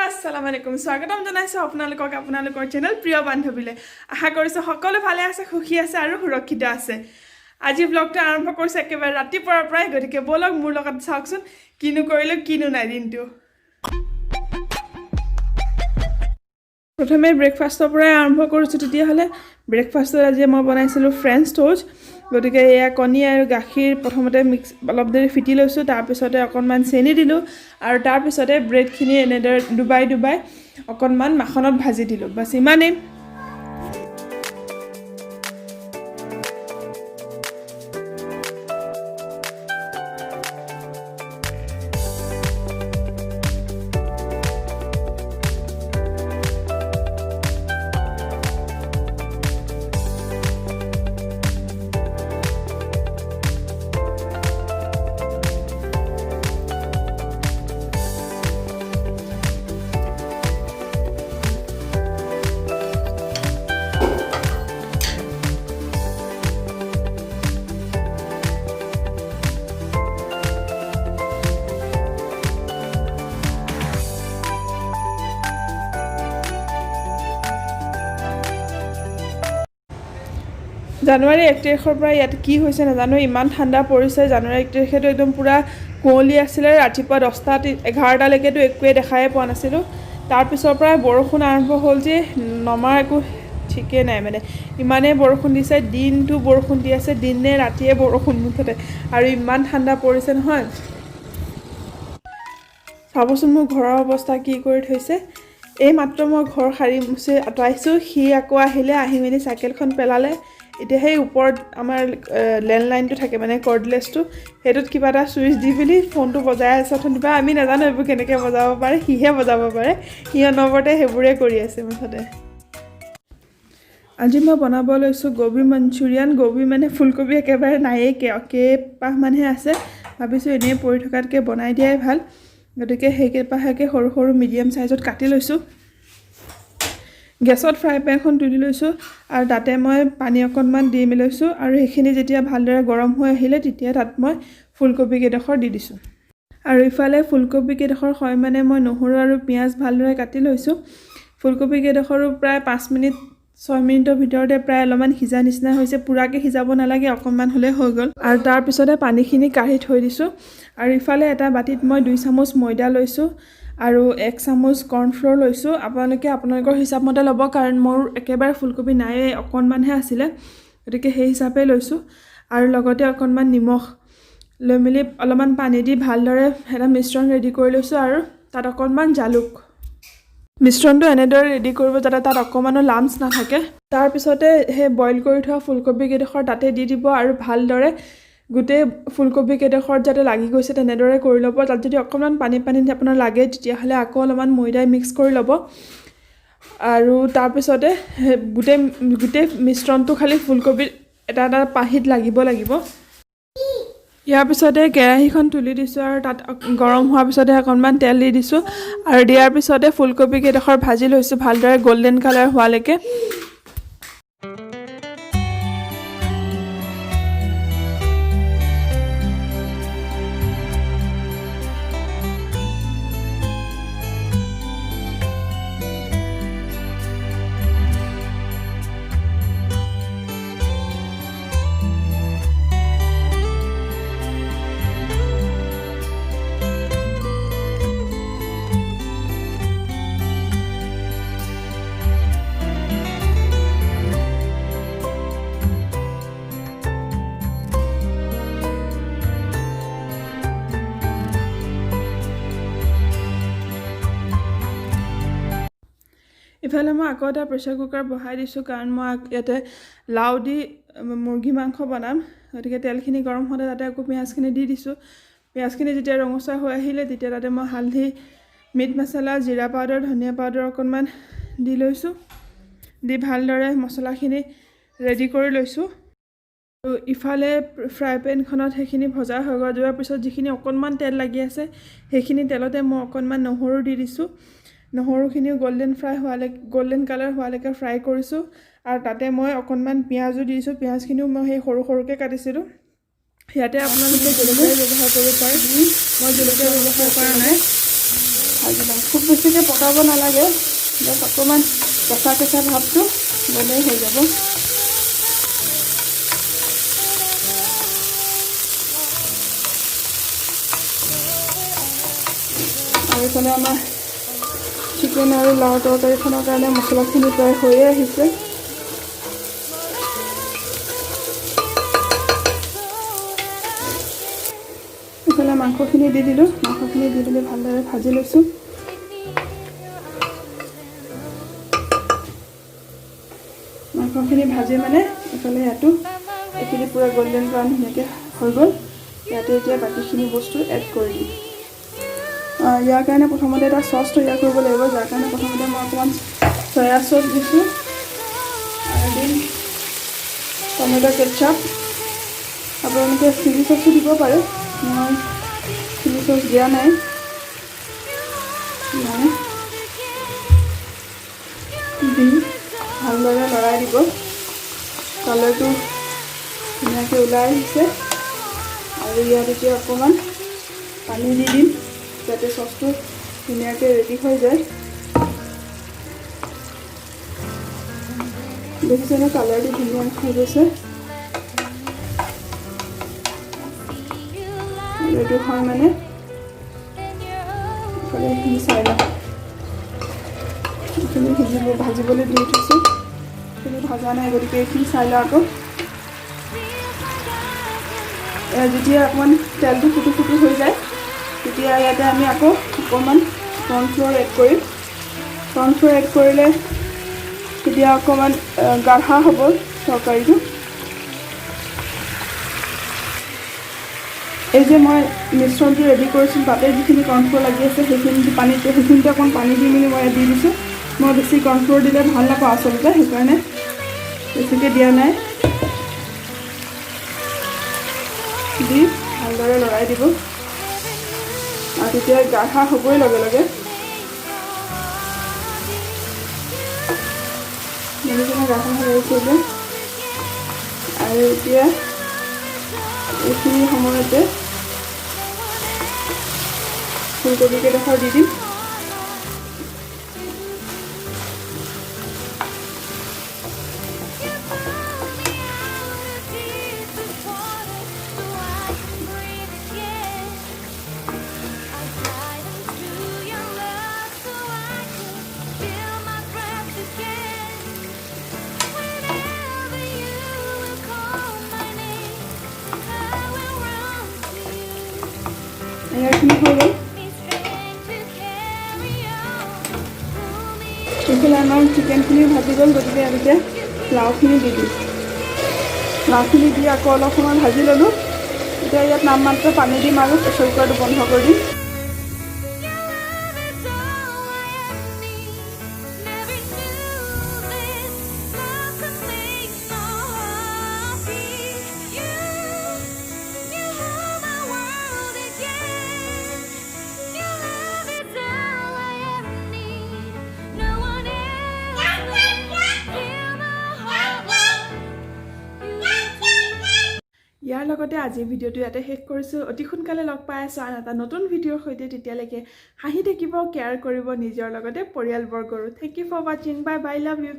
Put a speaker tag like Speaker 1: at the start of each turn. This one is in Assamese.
Speaker 1: আসসালামু আলাইকুম স্বাগতম জনাইছো আপোনালোকৰ চেনেল প্ৰিয় বান্ধৱীলে আশা কৰিছো সকলো ভালে আছে খুশি আছে আৰু সুৰক্ষিত আছে আজি ব্লগটো আৰম্ভ কৰিছো একেবাৰে ৰাতিপুৱাৰ পৰাই গতিকে বলক মোৰ লগত চাওকচোন কিনো কৰিলো কিনো নাই দিনটো প্ৰথমে ব্ৰেকফাষ্টৰ পৰাই আৰম্ভ কৰিছো তেতিয়া হলে ব্ৰেকফাষ্টত আজি মই বনাইছিলো ফ্ৰেঞ্চ টোষ্ট গতিকে এয়া কণী আৰু গাখীৰ প্ৰথমতে মিক্স অলপ দেৰি ফিটি লৈছো তাৰ পিছতে অকনমান চেনি দিলো আৰু তাৰ পিছতে ব্ৰেডখিনি এনেদৰে ডুবাই অকনমান মাখনত ভাজি দিলো বাস ইমানেই জানুৱাৰী 1 তাৰিখৰ পৰা ইয়াত কি হৈছে নাজানো ইমান ঠাণ্ডা পৰিছে জানুৱাৰী 1 তাৰিখেতো একদম পুৰা কুঁৱলী আছিল ৰাতিপুৱা 10টা 11টা লৈকেতো একোৱে দেখাই পোৱা নাছিলো তাৰ পিছৰ পৰা বৰষুণ আৰম্ভ হ'ল যে নমাৰ একো ঠিকে নাই মানে ইমানে বৰষুণ দিছে দিনটো বৰষুণ দি আছে দিনে ৰাতিয়ে বৰষুণ মুঠতে আৰু ইমান ঠাণ্ডা পৰিছে নহয় চাবচোন মোৰ ঘৰৰ অৱস্থা কি কৰি থৈছে এই মাত্ৰ মই ঘৰ সাৰি মুছি আঁতৰাইছো সি আকৌ আহি মেলি সাইকেলখন পেলালে এতিয়া সেই ওপৰত আমাৰ লেণ্ডলাইনটো থাকে মানে কৰ্ডলেছটো হেতুত কিবা এটা সুইচ দি বুলি ফোনটো বজাই আছে থনিবা আমি নাজানো এইবোৰ কেনেকৈ বজাব পাৰে হিহে বজাব পাৰে হি অনবৰতে হেবুৰে কৰি আছে মুঠতে আজি মই বনাব লৈছো গোবি মঞ্চুৰিয়ান গোবি মানে ফুলকবি একেবাৰে নাইয়ে কেইপাহ মানহে আছে ভাবিছো এনে পৰি থকাতকে বনাই দিয়াই ভাল গতিকে সেই কেইপাহকে সৰু সৰু মিডিয়াম সাইজত কাটি লৈছো গেছত ফ্ৰাই পেনখন তুলি লৈছো আৰু তাতে মই পানী অকনমান দি মিলাইছো আৰু এইখিনি যেতিয়া ভালদৰে গৰম হৈ আহিলে তেতিয়া তাত মই ফুলকবি কেইডখৰ দি দিছো আৰু ইফালে ফুলকবি কেইডখৰ হয় মানে মই নহৰু আৰু পিয়াজ ভালদৰে কাটি লৈছো ফুলকবি কেইডখৰো প্ৰায় 5 মিনিট 6 মিনিটৰ ভিতৰতে প্ৰায় অলপমান সিজা নিচিনা হৈছে পুৰাকে সিজাব নালাগে অকনমান হলে হৈ গল আৰু তাৰ পিছতে পানীখিনি কাঢ়ি থৈ দিছো আৰু ইফালে এটা বাটিত মই 2 চামুচ ময়দা লৈছো আৰু 1 চামুচ কৰ্ন ফ্লোৰ লৈছো আপোনালোকৰ হিচাপ মতে ল'ব কাৰণ মোৰ একেবাৰে ফুলকবি নাই অকনমানহে আছিল গতিকে সেই হিচাপে লৈছো আৰু লগতে অকনমান নিমখ লৈ মিলি অলপমান পানী দি ভালদৰে এটা মিশ্ৰণ ৰেডি কৰি লৈছো আৰু তাত অকনমান জালুক মিশ্ৰণটো এনেদৰে ৰেডি কৰিব যাতে তাত অকমানো লাম্পছ নাথাকে তাৰ পিছতে হে বইল কৰি থোৱা ফুলকবি কেইডখৰ তাতে দি দিব আৰু ভালদৰে গুটে ফুলকবি কেইডখৰ যাতে লাগি গৈছে তেনেদৰে কৰি ল'ব তাত যদি অকমান পানী আপোনাৰ লাগে তেতিয়া হলে আকৌ অলপমান ময়দাই মিক্স কৰি ল'ব আৰু তাৰ পিছতে গুটে মিশ্ৰণটো খালি ফুলকবি এটা পাহিত লাগিব ইয়াৰ পিছতে কেৰাহীখন তুলি দিছো আৰু তাত গৰম হোৱাৰ পিছতে অকনমান তেল দি দিছো আৰু দিয়াৰ পিছতে ফুলকবি কেইডখৰ ভাজি লৈছো ভালদৰে গোল্ডেন কালাৰ হোৱালৈকে ইফালে মই আকৌ এটা প্ৰেছাৰ কুকাৰ বহাই দিছো কাৰণ মই ইয়াতে লাউ দি মুৰ্গী মাংস বনাম গতিকে তেলখিনি গৰম হতে তাতে আকৌ পিয়াজখিনি দি দিছো পিয়াজখিনি যেতিয়া ৰঙচুৱা হৈ আহিলে তেতিয়া তাতে মই হালধি মিট মছলা জিৰা পাউডাৰ ধনিয়া পাউডাৰ অকনমান দি লৈছো দি ভালদৰে মছলাখিনি ৰেডি কৰি লৈছো আৰু ইফালে ফ্ৰাই পেনখনত সেইখিনি ভজা হৈ যোৱাৰ পিছত যিখিনি অকনমান তেল লাগি আছে সেইখিনি তেলতে মই অকনমান নহৰু দি দিছো নহৰুখিনি গোল্ডেন কালাৰ হোৱালৈকে ফ্ৰাই কৰিছো আৰু তাতে মই অকনমান পিয়াজো দিছো পিয়াজখিনিও মই সেই সৰু সৰুকে কাটিছিলো ইয়াতে আপোনালোকে জলকীয়া ব্যৱহাৰ কৰিব পাৰে মই জলকীয়া ব্যৱহাৰ কৰা নাই ভাজি ল'ম খুব বেছিকৈ পকাব নালাগে জাষ্ট অকণমান কেঁচা কেঁচা ভাৱটো গ'লেই হৈ যাব আৰু এইফালে আমাৰ চিকেন আৰু লাও তৰকাৰীখনৰ কাৰণে মছলাখিনি প্ৰায় হৈয়ে আহিছে এইফালে মাংসখিনি দি দিলোঁ মাংসখিনি দি দিলে ভালদৰে ভাজি লৈছোঁ মাংসখিনি ভাজি মানে এইফালে ইয়াতো এইখিনি পূৰা গল্ডেন ব্ৰাউন ধুনীয়াকৈ হৈ গ'ল ইয়াতে এতিয়া বাকীখিনি বস্তু এড কৰি দিম ইয়াৰ কাৰণে প্ৰথমতে এটা চচ তৈয়াৰ কৰিব লাগিব যাৰ কাৰণে প্ৰথমতে মই অকণমান চয়া চচ দিছোঁ আৰু দিম টমেটো কেটচাপ আপোনালোকে চিলি চচো দিব পাৰে মই চিলি চচ দিয়া নাই দি ভালদৰে লৰাই দিব কালাৰটো ধুনীয়াকৈ ওলাই আহিছে আৰু ইয়াত এতিয়া অকণমান পানী দি দিম যাতে চচটো ধুনীয়াকৈ ৰেডি হৈ যায় দেখিছেনে কালাৰটো ধুনীয়া হৈ গৈছে এইটো হয় মানে এইখিনি চাই লওঁ এইখিনি ভাজিবলৈ দি উঠিছোঁ এইখিনি ভজা নাই গতিকে এইখিনি চাই লওঁ আকৌ যেতিয়া অকণমান তেলটো ফুটু ফুটু হৈ যায় তেতিয়া ইয়াতে আমি আকৌ অকণমান কৰ্ণফ্ল'ৰ এড কৰিম কৰ্ণফ্ল'ৰ এড কৰিলে তেতিয়া অকণমান গাঢ়া হ'ব তৰকাৰীটো এই যে মই মিশ্ৰণটো ৰেডি কৰিছিলোঁ তাতে যিখিনি কৰ্ণফ্ল'ৰ লাগি আছে সেইখিনিতে অকণমান পানী দি মেলি মই দি দিছোঁ মই বেছি কৰ্ণফ্ল'ৰ দিলে ভাল নাপাওঁ আচলতে সেইকাৰণে বেছিকৈ দিয়া নাই দি ভালদৰে লৰাই দিব আৰু তেতিয়া গাঢ়া হ'বই লগে লগে গাঢ়া হৈ আহিছে যে আৰু এতিয়া এইখিনি সময়তে ফুলকবি কেইডোখৰ দি দিম এইখিনি হৈ গ'ল এইফালে আমাৰ চিকেনখিনি ভাজি গ'ল গতিকে এনেকৈ লাওখিনি দি দিম লাওখিনি দি আকৌ অলপ সময় ভাজি ল'লোঁ এতিয়া ইয়াত নামমাত্ৰ পানী দিম আৰু প্ৰেছাৰ কুকাৰটো বন্ধ কৰি দিম ইয়াৰ লগতে আজিৰ ভিডিঅ'টো ইয়াতে শেষ কৰিছোঁ অতি সোনকালে লগ পাই আছোঁ আন এটা নতুন ভিডিঅ'ৰ সৈতে তেতিয়ালৈকে হাঁহি থাকিব কেয়াৰ কৰিব নিজৰ লগতে পৰিয়ালবৰ্গৰো থেংক ইউ ফৰ ৱাচিং বাই বাই লাভ ইউ